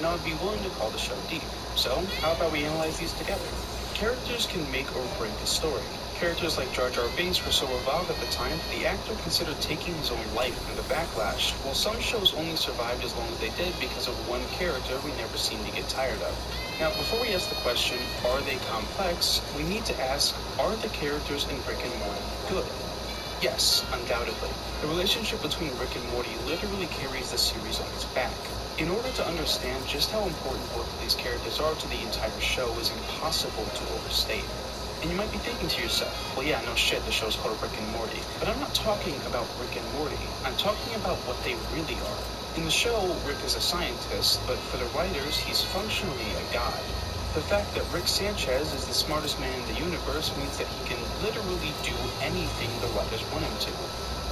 and I would be willing to call the show deep. So, how about we analyze these together? Characters can make or break a story. Characters like Jar Jar Binks were so reviled at the time that the actor considered taking his own life from the backlash, while some shows only survived as long as they did because of one character we never seemed to get tired of. Now, before we ask the question, are they complex, we need to ask, are the characters in Rick and Morty good? Yes, undoubtedly. The relationship between Rick and Morty literally carries the series on its back. In order to understand just how important both of these characters are to the entire show is impossible to overstate. And you might be thinking to yourself, well yeah, no shit, the show's called Rick and Morty. But I'm not talking about Rick and Morty. I'm talking about what they really are. In the show, Rick is a scientist, but for the writers, he's functionally a god. The fact that Rick Sanchez is the smartest man in the universe means that he can literally do anything the writers want him to.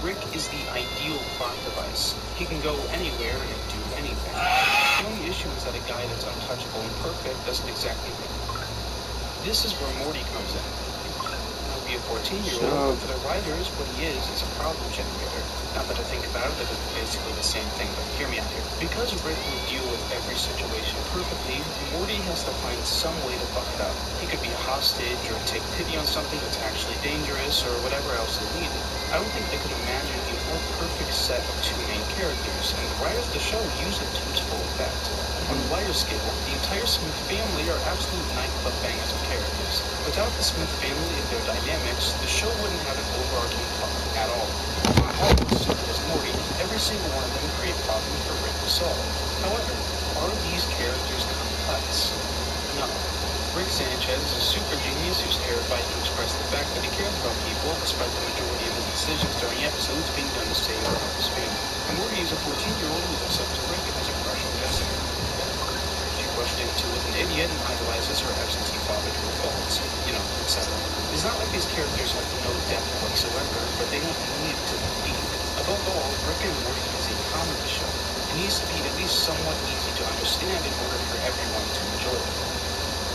Rick is the ideal plot device. He can go anywhere and do anything. The only issue is that a guy that's untouchable and perfect doesn't exactly make it work. This is where Morty comes in. He'll be a 14-year-old, but for the writers, what he is a problem generator. Not that I think about it, that is basically the same thing, but hear me out here. Because Rick will deal with every situation perfectly, Morty has to find some way to fuck it up. He could be a hostage, or take pity on something that's actually dangerous, or whatever else is needed. I don't think they could imagine a more perfect set of two main characters, and the writers of the show use it to its full effect. On a wider scale, the entire Smith family are absolute nightclub bangers of characters. Without the Smith family and their dynamics, the show wouldn't have an overarching plot at all. Almost, as Morty, every single one of them create problems for Rick to solve. However, are these characters complex? No. Rick Sanchez is a super genius who's terrified to express the fact that he cares about people, despite the majority of his decisions during episodes being done to save or help his family. And Morty is a 14-year-old who looks up to Rick and has a crush on Jessica. She rushed into as an idiot and idolizes her absentee father to her faults, etc. It's not like these characters have no depth whatsoever, but they don't need to be. Above all, Rick and Morty is a comedy show. It needs to be at least somewhat easy to understand in order for everyone to enjoy it.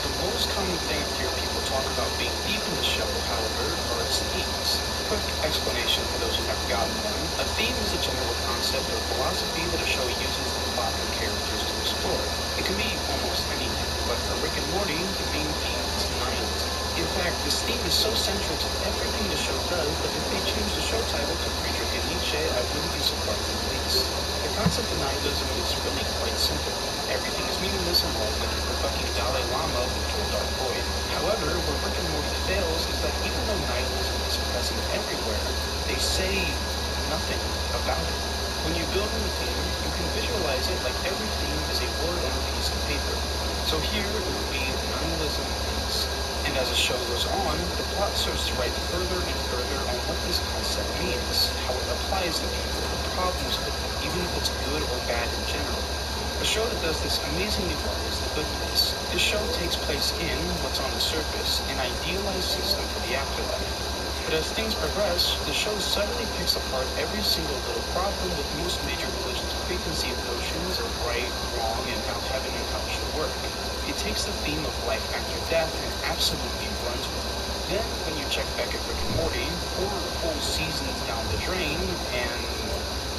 The most common thing I hear people talk about being deep in the show, however, are its themes. Quick explanation for those who have gotten one. A theme is a general concept or philosophy that a show uses the plot and characters to explore. It can be almost anything, but for Rick and Morty, the main theme is nihilism. In fact, this theme is so central to everything the show does that if they change the show title to Friedrich and Nietzsche, I wouldn't be surprised in the least. The concept of nihilism is really quite simple. Everything is meaningless and worthless as the fucking Dalai Lama who told Dark Void. However, where Rick and Morty fails is that even though nihilism is present everywhere, they say nothing about it. When you build in a theme, you can visualize it like every theme is a word on a piece of paper. So here it would be nihilism is. And as the show goes on, the plot starts to write further and further on what this concept means, how it applies to people, the problems with it, even if it's good or bad in general. A show that does this amazingly well is The Good Place. This show takes place in what's on the surface, an idealized system for the afterlife. But as things progress, the show subtly picks apart every single little problem with most major religions' preconceived notions of right, wrong, and how heaven and hell should work. It takes the theme of life after death and absolutely runs with it. Then, when you check back at Rick and Morty, 4 whole seasons down the drain, and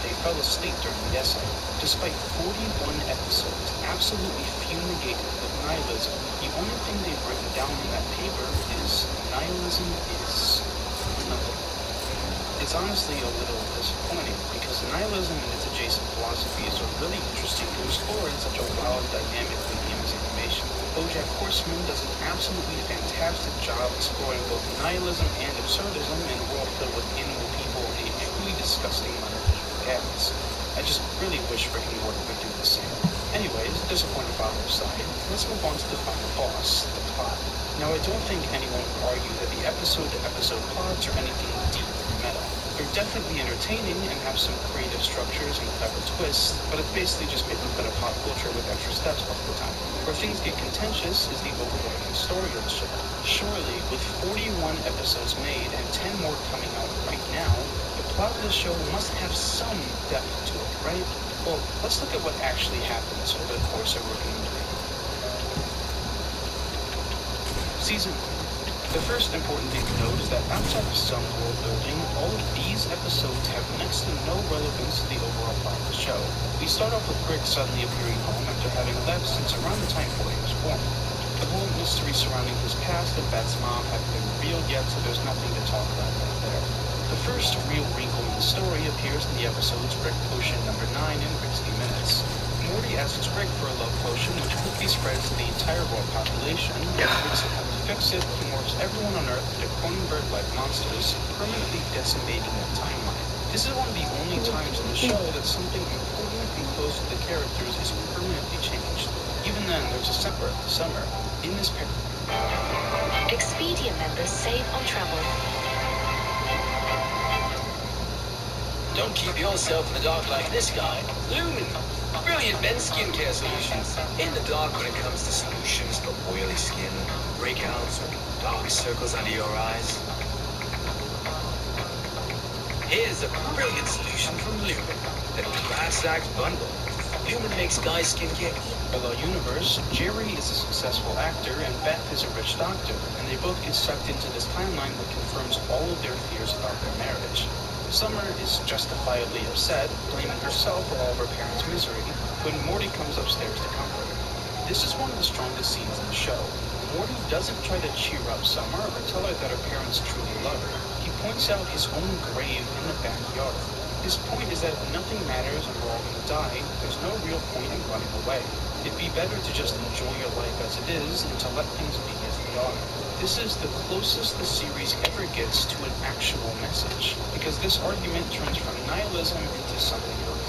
they fell asleep during the essay. Despite 41 episodes absolutely fumigated with nihilism, the only thing they've written down in that paper is nihilism is nothing. It's honestly a little disappointing, because nihilism and its adjacent philosophies are really interesting to explore in such a wild, dynamic medium as animation. BoJack Horseman does an absolutely fantastic job exploring both nihilism and absurdism in a world filled with animal people and a truly disgusting amount of visual gags. I just really wish Rick and Morty would do the same. Anyways, disappointed by our side, let's move on to the final boss, the plot. Now, I don't think anyone would argue that the episode-to-episode plots are anything deep or meta. They're definitely entertaining and have some creative structures and clever twists, but it's basically just making fun of pop culture with extra steps most of the time. Where things get contentious is the overarching story of the show. Surely, with 41 episodes made and 10 more coming out right now, the plot of the show must have some depth to it, right? Well, let's look at what actually happens over the course of Rick and Morty. Season 1. The first important thing to note is that outside of some world building, all of these episodes have next to no relevance to the overall plot of the show. We start off with Rick suddenly appearing home after having left since around the time Morty was born. The whole mystery surrounding his past and Beth's mom haven't been revealed yet, so there's nothing to talk about right there. The first real wrinkle in the story appears in the episode's Rick Potion number 9 in 60 Minutes. Morty asks Rick for a love potion which quickly spreads to the entire world population, and Rick's attempt to fix it, he morphs everyone on Earth into Cronenberg-like monsters, permanently decimating their timeline. This is one of the only times in the show that something important and close to the characters is permanently changed. Even then, there's a separate Summer. In this Expedia members save on travel. Don't keep yourself in the dark like this guy. Lumen. Brilliant men's skincare solutions. In the dark when it comes to solutions for oily skin, breakouts, or dark circles under your eyes. Here's a brilliant solution from Lumen. The Class Act Bundle. Lumen makes guys' skincare easy. Hello Universe, Jerry is a successful actor and Beth is a rich doctor, and they both get sucked into this timeline that confirms all of their fears about their marriage. Summer is justifiably upset, blaming herself for all of her parents' misery, when Morty comes upstairs to comfort her. This is one of the strongest scenes in the show. Morty doesn't try to cheer up Summer or tell her that her parents truly love her. He points out his own grave in the backyard. His point is that nothing matters and we're all going to die. There's no real point in running away. It'd be better to just enjoy your life as it is and to let things be as they are. This is the closest the series ever gets to an actual message, because this argument turns from nihilism into something else.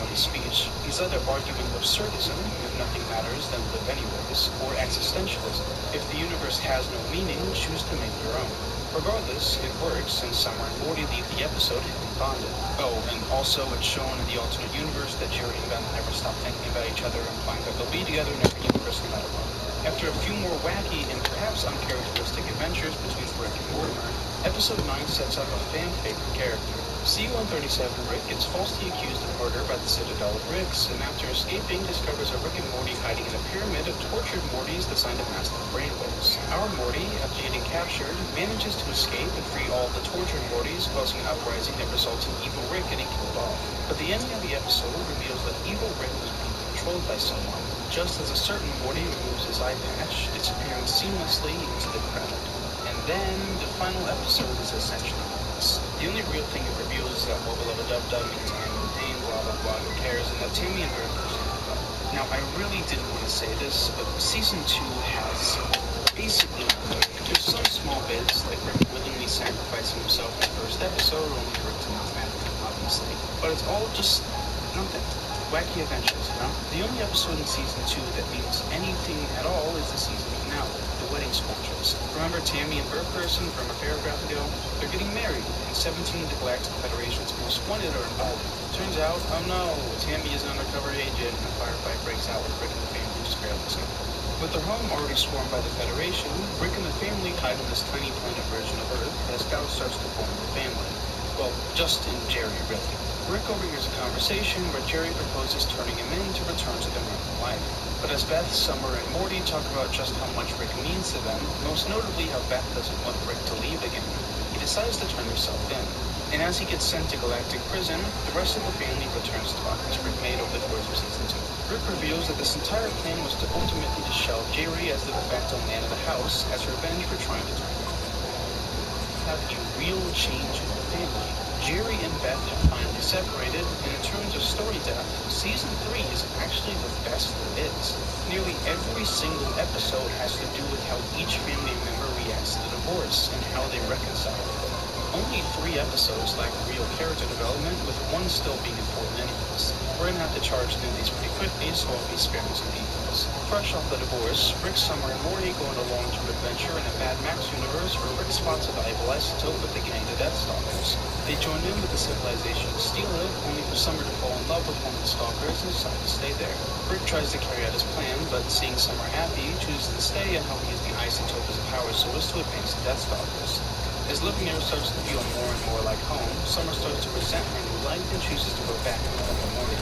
In his speech, he's either arguing absurdism, if nothing matters then live anyways, or existentialism. If the universe has no meaning, choose to make your own. Regardless, it works, and Summer and Morty leave the episode having bonded. Oh, and also it's shown in the alternate universe that Jerry and Beth never stop thinking about each other, implying that they'll be together in every universe no matter what. After a few more wacky and perhaps uncharacteristic adventures between Rick and Mortimer, episode 9 sets up a fan-favorite character. C-137 Rick gets falsely accused of murder by the Citadel of Ricks, and after escaping, discovers a Rick and Morty hiding in a pyramid of tortured Mortys designed to mask the brainwaves. Our Morty, after getting captured, manages to escape and free all the tortured Mortys, causing an uprising that results in evil Rick getting killed off. But the ending of the episode reveals that evil Rick was being controlled by someone, just as a certain Morty removes his eye patch, disappearing seamlessly into the crowd. And then, the final episode is essentially this. The only real thing it reveals is that our beloved Dub-Dub means Tammy and Dane, blah blah blah, who cares, and that Tammy and Rick are together. Now, I really didn't want to say this, but Season 2 has basically, there's some small bits, like Rick willingly sacrificing himself in the first episode, only for it to not matter, obviously. But it's all just nothing. Wacky adventures, you know? The only episode in Season 2 that means anything at all is the season finale, the wedding sculptures. Remember Tammy and Bert Person from a paragraph ago? They're getting married, and 17 of the Galactic Federation's most wanted are involved. Turns out, oh no, Tammy is an undercover agent, and a firefight breaks out with Rick and the family just barely escaped. With their home already swarmed by the Federation, Rick and the family hide on this tiny planet version of Earth as doubt starts to form in the family. Well, just in Jerry, really. Rick overhears a conversation where Jerry proposes turning him in to return to their normal life. But as Beth, Summer, and Morty talk about just how much Rick means to them, most notably how Beth doesn't want Rick to leave again, he decides to turn himself in. And as he gets sent to Galactic Prison, the rest of the family returns to talks Rick made over the course of Season 2. Rick reveals that this entire plan was to ultimately to shelve Jerry as the de facto man of the house as revenge for trying to turn him in. Have a real change in the family. Jerry and Beth have finally separated, and in terms of story depth, Season 3 is actually the best there is. Nearly every single episode has to do with how each family member reacts to the divorce and how they reconcile it. Only 3 episodes lack real character development, with one still being important anyways. We're gonna have to charge through these pretty quickly, so I'll be sparing some details. Fresh off the divorce, Rick, Summer, and Morty go on a long-term adventure in a Mad Max universe where Rick spots a valuable isotope with the gang of Deathstalkers. They join in with the civilization to steal it, only for Summer to fall in love with one of the stalkers and decide to stay there. Rick tries to carry out his plan, but seeing Summer happy, chooses to stay and help use the isotope as a power source to advance the Deathstalkers. As living there starts to feel more and more like home, Summer starts to resent her new life and chooses to go back and help Morty.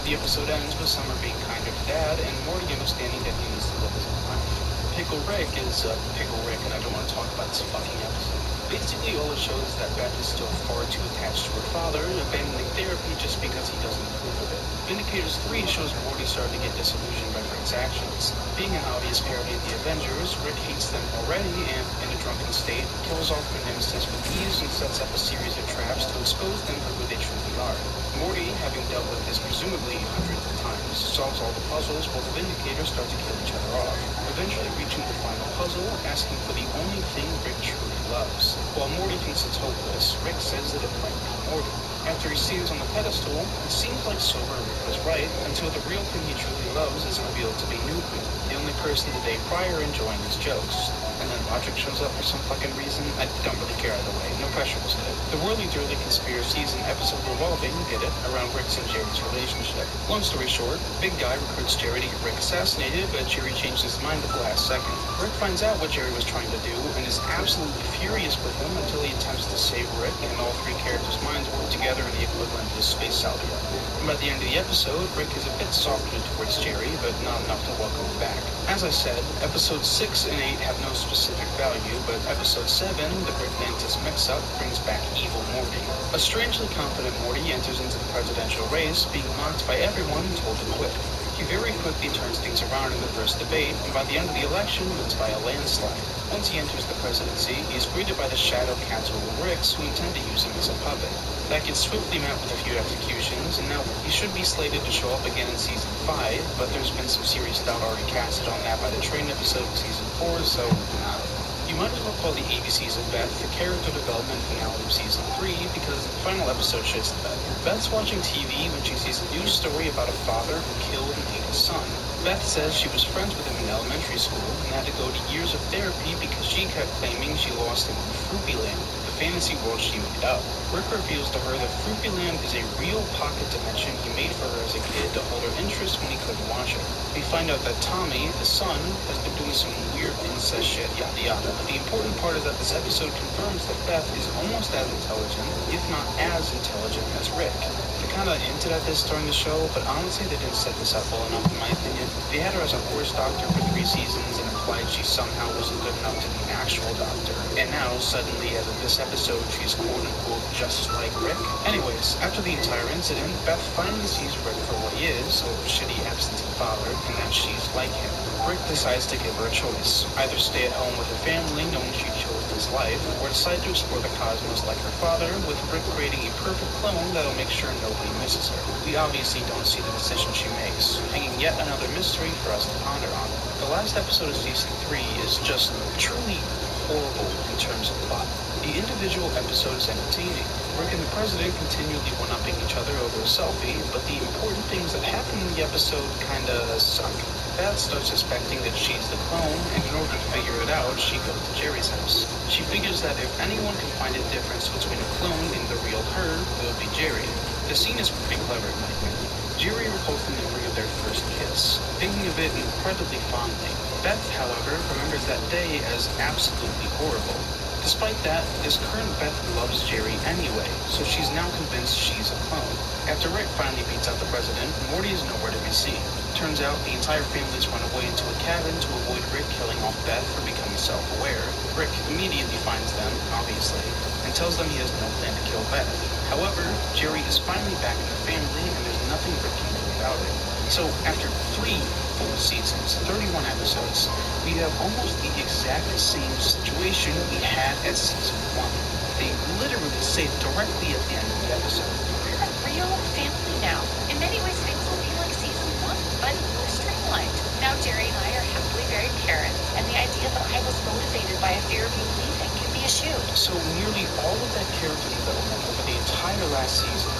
The episode ends with Summer being kinder to Dad and Morty understanding that he needs to live his own life. Pickle Rick is Pickle Rick, and I don't want to talk about this fucking episode. Basically, all it shows is that Beth is still far too attached to her father, abandoning therapy just because he doesn't approve of it. Vindicators 3 shows Morty starting to get disillusioned by Rick's actions. Being an obvious parody of the Avengers, Rick hates them already and, in a drunken state, kills off their nemesis with ease and sets up a series of traps to expose them for who they truly are. Morty, having dealt with this presumably hundreds of times, solves all the puzzles while the Vindicators start to kill each other off, eventually reaching the final puzzle, asking for the only thing Rick truly loves. While Morty thinks it's hopeless, Rick says that it might be Morty. After he stands on the pedestal, it seems like sober Rick was right, until the real thing he truly loves is revealed to be Newton, the only person the day prior enjoying his jokes. And then Logic shows up for some fucking reason. I don't really care either way. No pressure was good. The whirly-dirly conspiracy is an episode revolving, get it, around Rick's and Jerry's relationship. Long story short, Big Guy recruits Jerry to get Rick assassinated, but Jerry changed his mind at the last second. Rick finds out what Jerry was trying to do and is absolutely furious with him until he attempts to save Rick, and all three characters' minds work together in the equivalent of the space salvia. And by the end of the episode, Rick is a bit softer towards Jerry, but not enough to welcome him back. As I said, episodes 6 and 8 have no specific value, but episode 7, the Rick Mantis mix-up, brings back evil Morty. A strangely confident Morty enters into the presidential race, being mocked by everyone and told to quit. He very quickly turns things around in the first debate, and by the end of the election, wins by a landslide. Once he enters the presidency, he is greeted by the shadow casual Ricks, who intend to use him as a puppet. That gets swiftly met with a few executions, and now he should be slated to show up again in season 5, but there's been some serious doubt already casted on that by the train episode in season 4, so you might as well call the ABCs of Beth the character development finale of season 3, because the final episode shits the bed. Beth's watching TV when she sees a news story about a father who killed and ate his son. Beth says she was friends with him in elementary school and had to go to years of therapy because she kept claiming she lost him in Frumpyland, the fantasy world she made up. Rick reveals to her that Frumpyland is a real pocket dimension he made for her as a kid to hold her interest when he couldn't watch her. We find out that Tommy, the son, has been doing some weird incest shit, yada yada. The important part is that this episode confirms that Beth is almost as intelligent, if not as intelligent, as Rick. They kinda hinted at this during the show, but honestly they didn't set this up well enough in my opinion. They had her as a horse doctor for 3 seasons and implied she somehow wasn't good enough to be an actual doctor. And now, suddenly, as of this episode, she's quote-unquote just like Rick. Anyways, after the entire incident, Beth finally sees Rick for what he is, a shitty absentee father, and that she's like him. Rick decides to give her a choice. Either stay at home with her family, knowing she chose this life, or decide to explore the cosmos like her father, with Rick creating a perfect clone that'll make sure nobody misses her. We obviously don't see the decision she makes, hanging yet another mystery for us to ponder on. The last episode of season 3 is just truly horrible in terms of plot. The individual episode is entertaining. Rick and the president continually one-upping each other over a selfie, but the important things that happen in the episode kinda suck. Beth starts suspecting that she's the clone, and in order to figure it out, she goes to Jerry's house. She figures that if anyone can find a difference between a clone and the real her, it would be Jerry. The scene is pretty clever in my opinion. Jerry recalls the memory of their first kiss, thinking of it incredibly fondly. Beth, however, remembers that day as absolutely horrible. Despite that, this current Beth loves Jerry anyway, so she's now convinced she's a clone. After Rick finally beats out the president, Morty is nowhere to be seen. Turns out the entire family's run away into a cabin to avoid Rick killing off Beth for becoming self-aware. Rick immediately finds them, obviously, and tells them he has no plan to kill Beth. However, Jerry is finally back in the family, and there's nothing Rick can do about it. So, after 3 full seasons, 31 episodes, we have almost the exact same situation we had at season 1. They literally say directly at the end of the episode, "We're a real family now. In many ways, things will be like season 1, but more streamlined. Now Jerry and I are happily married parents, and the idea that I was motivated by a fear of you leaving can be eschewed." So nearly all of that character development over the entire last season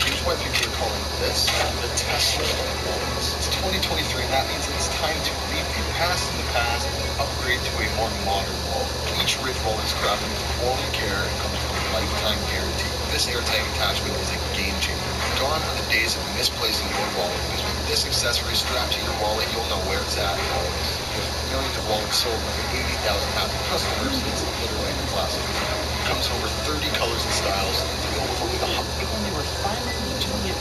Here's why people are calling this the Tesla of walls. It's 2023, and that means it's time to leave the past in the past and upgrade to a more modern wall. Each Ridge wall is crafted with quality care and comes with a lifetime guarantee. This airtight attachment is a game changer. Gone are the days of misplacing your wallet, because with this accessory strapped to your wallet, you'll know where it's at always. With millions of wallets sold and over 80,000 happy customers, it's literally a classic. It comes in over 30 colors and styles, and filled with only the when they were finally doing it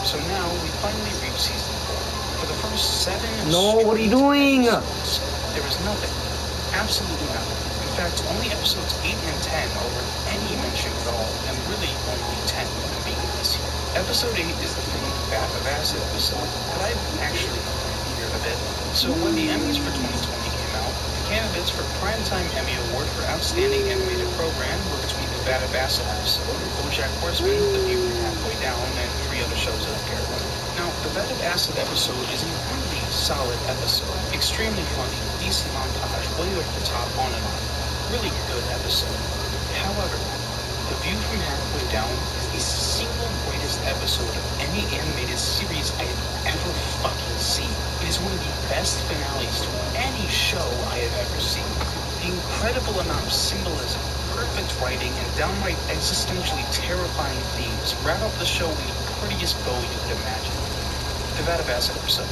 So now we finally reach season 4. For the first 7 No, what are you doing? episodes, there is nothing. Absolutely nothing. In fact, only episodes 8 and 10 are worth any mention at all, and really only 10 if I'm being honest here. Episode 8 is the famed Vat of Acid episode, but I've actually here a bit. So when the Emmys for 2020 came out, the candidates for Primetime Emmy Award for Outstanding Animated Program were between the Vat of Acid episode, BoJack Horseman, The View from Halfway Down, and 3 other shows I don't care about. Now, the Vat of Acid episode is a really solid episode. Extremely funny, decent montage, way over the top, on and on. Really good episode. However, The View from Halfway Down is the single greatest episode of any animated series I have ever fucking seen. It is one of the best finales to any show I have ever seen. The incredible amount of symbolism, perfect writing, and downright existentially terrifying themes wrap up the show in the prettiest bow you could imagine. The Vat of Acid episode.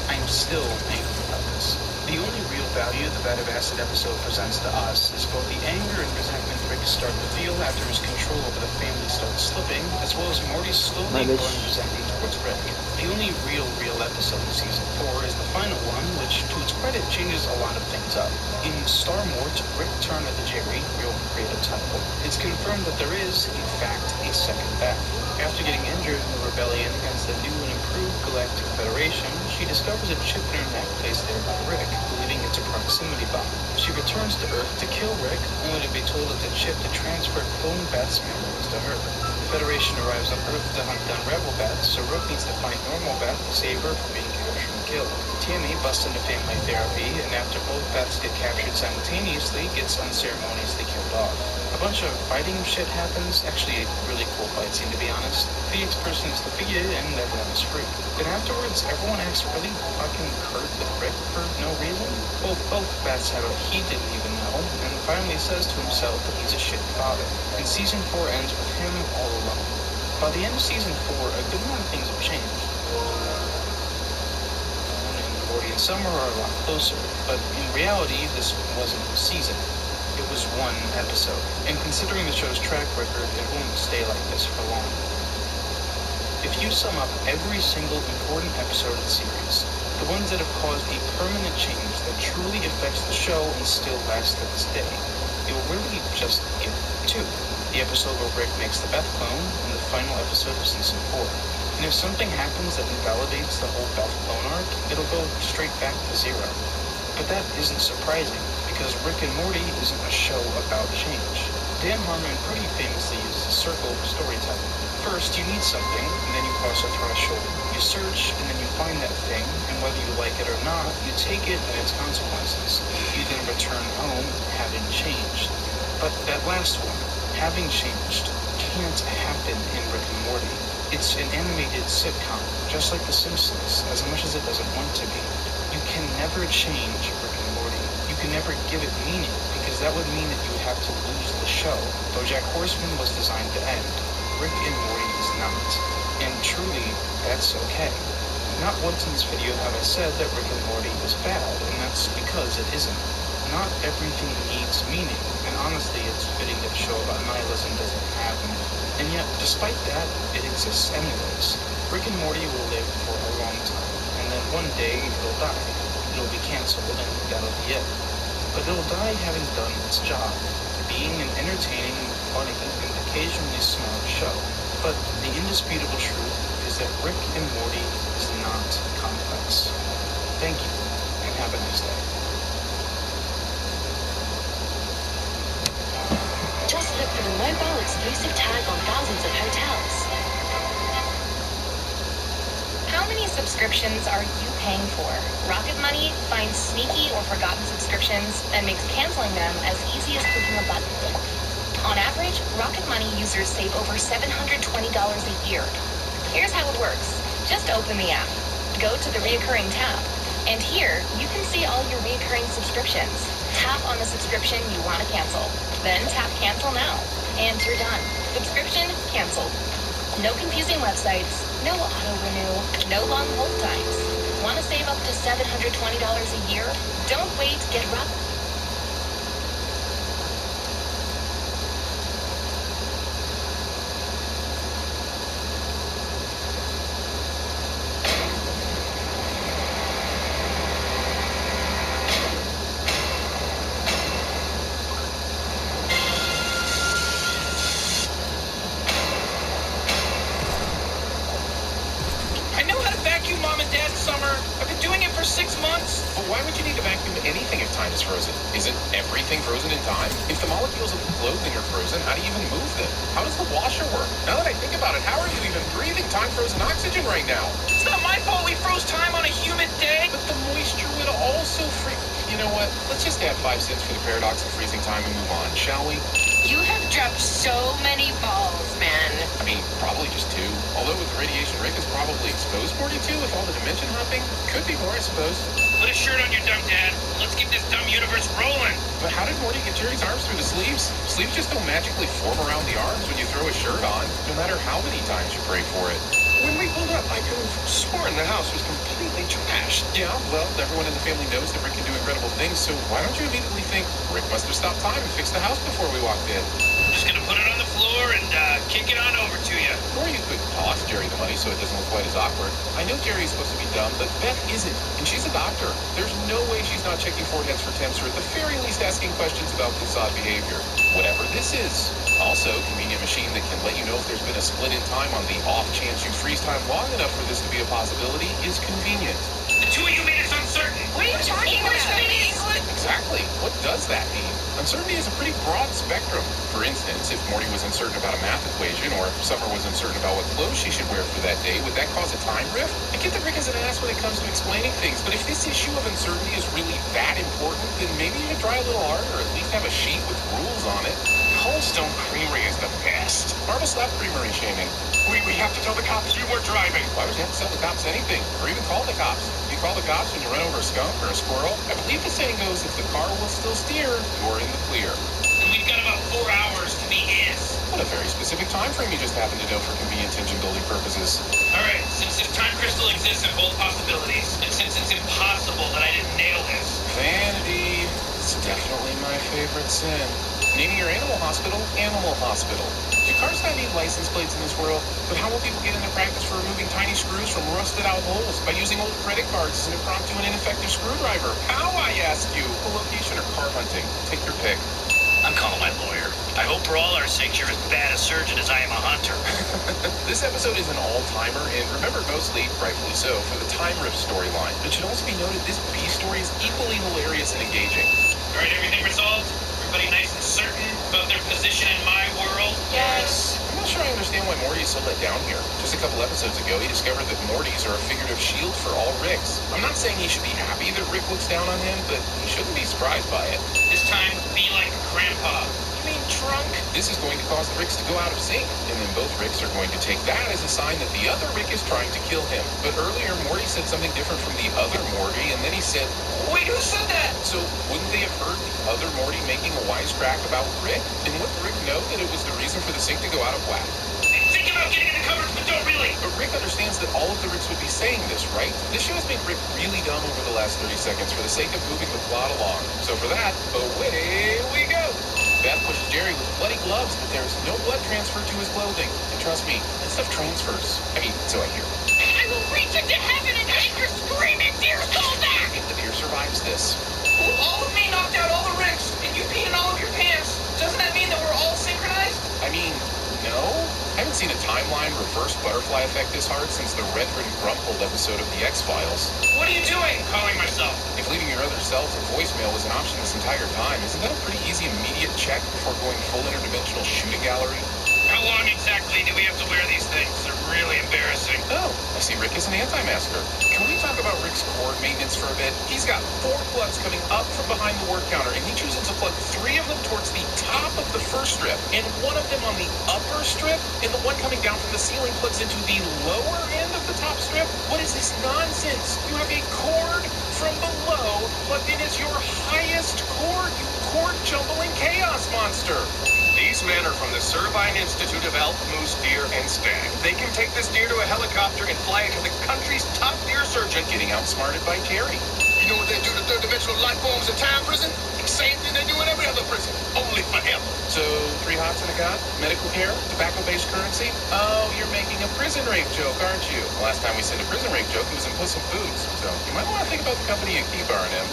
I am still angry about this. The only real value the Vat of Acid episode presents to us is both the anger and resentment Rick starts to feel after his control over the family starts slipping, as well as Morty's slowly growing resentment towards Rick. The only real episode in season 4 is the final one, which, to its credit, changes a lot of things up. In Star Mort, Rick Turn of the Jerry, real creative title, it's confirmed that there is, in fact, a second Bat. After getting injured in the rebellion against the new and improved Galactic Federation, she discovers a chip in her neck placed there by Rick, believing it's a proximity bomb. She returns to Earth to kill Rick, only to be told that the chip to transfer clone Bat's memories to her. The Federation arrives on Earth to hunt down rebel Bats, so Rick needs to find normal Bat to save her from being captured and killed. Tammy busts into family therapy, and after both Bats get captured simultaneously, gets unceremoniously killed off. A bunch of fighting shit happens, actually a really cool fight scene to be honest. Phoenix person is defeated and everyone is free. Then afterwards, everyone acts really fucking curt with Rick for no reason. Well, both Bats have a he didn't even know, and finally says to himself that he's a shit father. And season 4 ends with him all alone. By the end of season 4, a good amount of things have changed. Morty and Summer are a lot closer, but in reality, this wasn't a season. It was one episode, and considering the show's track record, it won't stay like this for long. If you sum up every single important episode of the series, the ones that have caused a permanent change that truly affects the show and still lasts to this day, you'll really just get 2. The episode where Rick makes the Beth clone, and the final episode of season 4. And if something happens that invalidates the whole Beth clone arc, it'll go straight back to 0. But that isn't surprising, because Rick and Morty isn't a show about change. Dan Harmon pretty famously uses a circle for storytelling. First, you need something, and then you cross a threshold. You search, and then you find that thing, and whether you like it or not, you take it and its consequences. You then return home, having changed. But that last one, having changed, can't happen in Rick and Morty. It's an animated sitcom, just like The Simpsons, as much as it doesn't want to be. You can never change Rick and Morty. You can never give it meaning, because that would mean that you would have to lose the show. BoJack Horseman was designed to end. Rick and Morty is not. And truly, that's okay. Not once in this video have I said that Rick and Morty is bad, and that's because it isn't. Not everything needs meaning, and honestly, it's fitting that a show about nihilism doesn't have meaning. And yet, despite that, it exists anyways. Rick and Morty will live for a long time, and then one day it'll die. It'll be canceled, and that'll be it. But it'll die having done its job, being an entertaining, funny, and occasionally smart show. But the indisputable truth is that Rick and Morty is not complex. Thank you, and have a nice day. Just look for the mobile exclusive tag on thousands of hotels. How many subscriptions are you paying for? Rocket Money finds sneaky or forgotten subscriptions and makes canceling them as easy as clicking a button. On average, Rocket Money users save over $720 a year. Here's how it works. Just open the app, go to the reoccurring tab, and here you can see all your reoccurring subscriptions. Tap on the subscription you want to cancel. Then tap cancel now, and you're done. Subscription canceled. No confusing websites, no auto-renew, no long hold times. Want to save up to $720 a year? Don't wait, get Rocket. Why would you need to vacuum anything if time is frozen? Isn't everything frozen in time? If the molecules of the clothing are frozen, how do you even move them? How does the washer work? Now that I think about it, how are you even breathing time-frozen oxygen right now? It's not my fault we froze time on a humid day. But the moisture would also freeze. You know what? Let's just add 5 cents for the paradox of freezing time and move on, shall we? You have dropped so many balls, man. I mean, probably just 2. Although with the radiation, Rick is probably exposed 42 with all the dimension hopping. Could be more, I suppose. Put a shirt on your dumb dad. Let's keep this dumb universe rolling. But how did Morty get Jerry's arms through the sleeves? Sleeves just don't magically form around the arms when you throw a shirt on, no matter how many times you pray for it. When we pulled up, I could have sworn the house was completely trashed. Yeah, well, everyone in the family knows that Rick can do incredible things, so why don't you immediately think Rick must have stopped time and fixed the house before we walked in? I'm just gonna put it on the floor and kick it on over to you. Or you could toss Jerry the money so it doesn't look quite as awkward. I know Jerry's supposed to be dumb, but Beth isn't, and she's a doctor. There's no way she's not checking foreheads for temps or at the very least asking questions about this odd behavior. Whatever this is. Also, convenient machine that can let you know if there's been a split in time on the off chance you freeze time long enough for this to be a possibility is convenient. The two of you made us uncertain. What are you talking about? Exactly. What does that mean? Uncertainty is a pretty broad spectrum. For instance, if Morty was uncertain about a math equation or Summer was uncertain about what clothes she should wear for that day, would that cause a time rift? I get that Rick is an ass when it comes to explaining things, but if this issue of uncertainty is really that important, then maybe you should try a little harder or at least have a sheet with rules on it. Coldstone Creamery is the best. Marble slap creamery shaming. We have to tell the cops you were driving. Why would you have to tell the cops anything? Or even call the cops? You call the cops when you run over a skunk or a squirrel? I believe the saying goes, if the car will still steer, you're in the clear. And we've got about 4 hours to be in. What a very specific time frame you just happen to know for convenient engine building purposes. All right, since this time crystal exists in both possibilities, and since it's impossible that I didn't nail this. Vanity. It's definitely my favorite sin. Naming your animal hospital, Animal Hospital. Do cars not need license plates in this world? But how will people get into practice for removing tiny screws from rusted out holes? By using old credit cards as an impromptu and ineffective screwdriver. How, I ask you? Co-location or car hunting? Take your pick. I'm calling my lawyer. I hope for all our sakes you're as bad a surgeon as I am a hunter. This episode is an all-timer, and remembered mostly, rightfully so, for the time rift storyline. It should also be noted this B story is equally hilarious and engaging. All right, everything resolved? Everybody nice and certain about their position in my world? Yes. I'm not sure I understand why Morty is so let down here. Just a couple episodes ago, he discovered that Mortys are a figurative shield for all Ricks. I'm not saying he should be happy that Rick looks down on him, but he shouldn't be surprised by it. This time, be like Grandpa. You mean drunk? This is going to cause the Ricks to go out of sync, and then both Ricks are going to take that as a sign that the other Rick is trying to kill him. But earlier, Morty said something different from the other Morty, and then he said, Wait, who said that? so wouldn't they have heard the other Morty making a wisecrack about Rick? And wouldn't Rick know that it was the reason for the sync to go out of whack? Think about getting in the cupboards, but don't really. But Rick understands that all of the Ricks would be saying this, right? This show has made Rick really dumb over the last 30 seconds for the sake of moving the plot along. So for that, away we go. Beth pushes Jerry with bloody gloves, but there is no blood transfer to his clothing. And trust me, that stuff transfers. I mean, so I hear. I will reach into heaven and take your screaming deer soul back! The deer survives this. All of me knocked out all the Ricks, and you peed in all of your pants. Doesn't that mean that we're all synchronized? I mean, no. I haven't seen a timeline reverse butterfly effect this hard since the Redford and Grumpold episode of The X-Files. What are you doing? Calling myself. If leaving your other selves a voicemail was an option this entire time, isn't that a pretty easy immediate check before going full interdimensional shooting gallery? How long exactly do we have to wear these things? They're really embarrassing. Oh, I see Rick is an anti-masker. Can we talk about Rick's cord maintenance for a bit? He's got 4 plugs coming up from behind the work counter, and he chooses to plug 3 of them towards the top of the first strip, and 1 of them on the upper strip, and the one coming down from the ceiling plugs into the lower end of the top strip? What is this nonsense? You have a cord from below plugged in as your highest cord, you cord-jumbling chaos monster. These men are from the Servine Institute of Elk, Moose, Deer, and Stag. They can take this deer to a helicopter and fly it to the country's top deer surgeon. Getting outsmarted by Carrie. You know what they do to third-dimensional life forms in time prison? Same thing they do in every other prison, only for him. So, 3 hots and a cot, medical care, tobacco-based currency. Oh, you're making a prison rape joke, aren't you? The last time we said a prison rape joke, it was in Puss in Boots. So, you might want to think about the company you keep, R&M.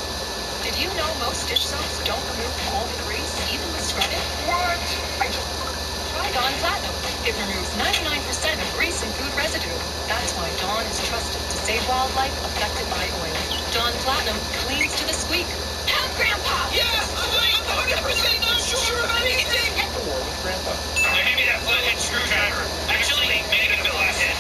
Did you know most dish soaps don't remove all the grease, even the shredded? What? Try Dawn Platinum. It removes 99% of grease and food residue. That's why Dawn is trusted to save wildlife affected by oil. Dawn Platinum cleans to the squeak. Help, Grandpa! Yeah, I'm 100% not sure of anything! The war with Grandpa. Now hand me that flathead screwdriver. Actually, maybe the flathead.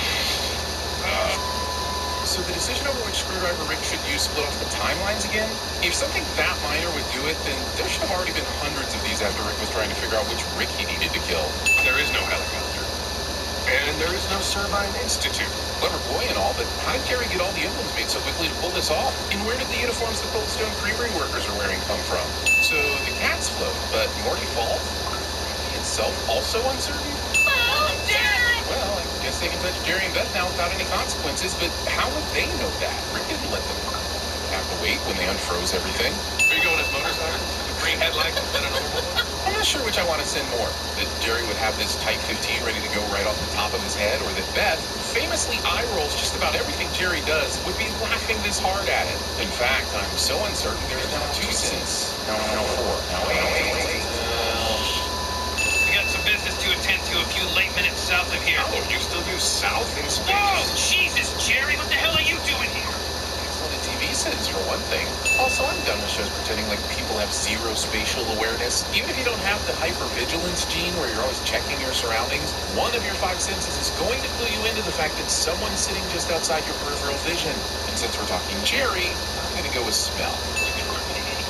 So the decision over which screwdriver Rick should use split off the timelines again? If something that minor would do it, then there should have already been hundreds of these after Rick was trying to figure out which Rick he needed to kill. There is no helicopter. And there is no Servine Institute. Clever boy and all, but how did Jerry get all the emblems made so quickly to pull this off? And where did the uniforms the Cold Stone Creamery workers are wearing come from? So the cats float, but Morty falls? Itself also uncertain? Oh, Dad! Well, I guess they can touch Jerry and Beth now without any consequences, but how would they know that? Rick didn't let them have to wait when they unfroze everything. Are you going as motorcycle? The green headlights instead of normal one? I'm not sure which I want to send more. That Jerry would have this Type 15 ready to go right off the top of his head, or that Beth, who famously eye rolls just about everything Jerry does, would be laughing this hard at it. In fact, I'm so uncertain there are now 2 cents. Now 4. Now 8. We got some business to attend to a few light minutes south of here. Oh, you still use south in space? Oh, Jesus, Jerry, what the hell are you doing here? That's what the TV says, for one thing. Also, I'm done with shows pretending like people have zero spatial awareness. Even if you don't have the hypervigilance gene where you're always checking your surroundings, one of your 5 senses is going to clue you into the fact that someone's sitting just outside your peripheral vision. And since we're talking Jerry, I'm going to go with smell.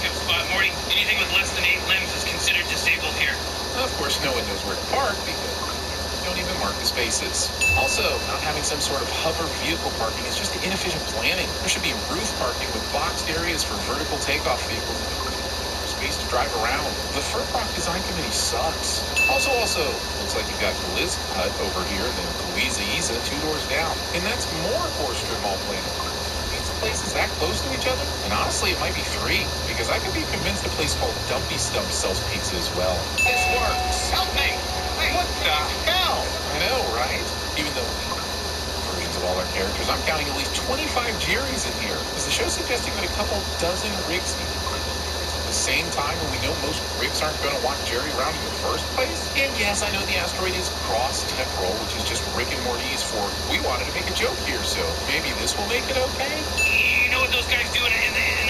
Good spot, Morty. Anything with less than 8 limbs is considered disabled here. Of course, no one knows where to park because you don't even mark the spaces. Also, not having some sort of hover vehicle parking is just inefficient planning. There should be roof parking with boxed areas for vertical takeoff vehicles and space to drive around. The Fur Park Design Committee sucks. Also, looks like you've got Gliz Hut over here, then Louisa 2 doors down. And that's more horse strip mall planning. Places that close to each other? And honestly, it might be 3, because I could be convinced a place called Dumpy Stump sells pizza as well. This works. Help me! What the hell? I know, right? Even though versions of all our characters, I'm counting at least 25 Jerrys in here. Is the show suggesting that a couple dozen Ricks need to be at the same time when we know most Ricks aren't going to want Jerry around in the first place? And yes, I know the asteroid is cross-temporal, which is just Rick and Morty's for we wanted to make a joke here, so maybe this will make it okay? You know what those guys do in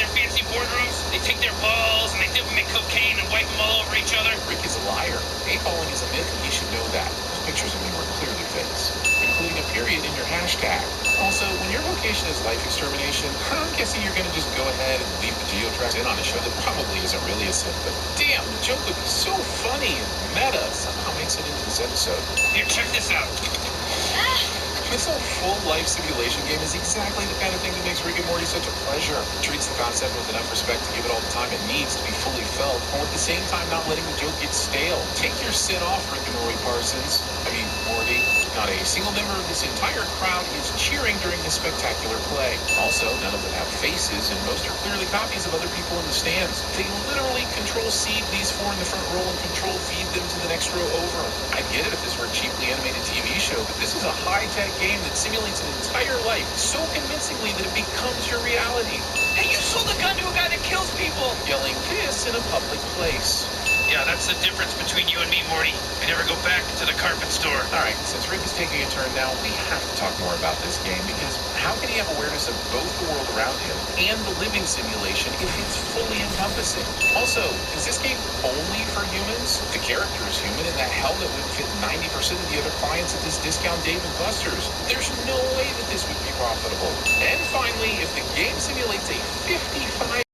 their fancy boardrooms? They take their balls and they dip them in cocaine and wipe them all over each other. Rick is a liar. Paintballing is a myth, and he should know that. Those pictures of me were clearly fakes, including a period in your hashtag. Also, when your vocation is life extermination, I'm guessing you're going to just go ahead and leave the geotracks in on a show that probably isn't really a sin, but damn, the joke would be so funny and meta somehow makes it into this episode. Here, check this out. This whole full life simulation game is exactly the kind of thing that makes Rick and Morty such a pleasure. It treats the concept with enough respect to give it all the time it needs to be fully felt, while at the same time not letting the joke get stale. Take your sin off, Rick and Roy Parsons. Morty. Not a single member of this entire crowd is cheering during this spectacular play. Also, none of them have faces, and most are clearly copies of other people in the stands. They literally control-seed these 4 in the front row and control-feed them to the next row over. I'd get it if this were a cheaply animated TV show, but this is a high-tech game that simulates an entire life so convincingly that it becomes your reality. Hey, you sold a gun to a guy that kills people! Yelling this in a public place. Yeah, that's the difference between you and me, Morty. I never go back to the carpet store. All right, since Rick is taking a turn now, we have to talk more about this game, because how can he have awareness of both the world around him and the living simulation if it's fully encompassing? Also, is this game only for humans? The character is human, and that helmet wouldn't fit 90% of the other clients at this discount Dave & Buster's. There's no way that this would be profitable. And finally, if the game simulates a 55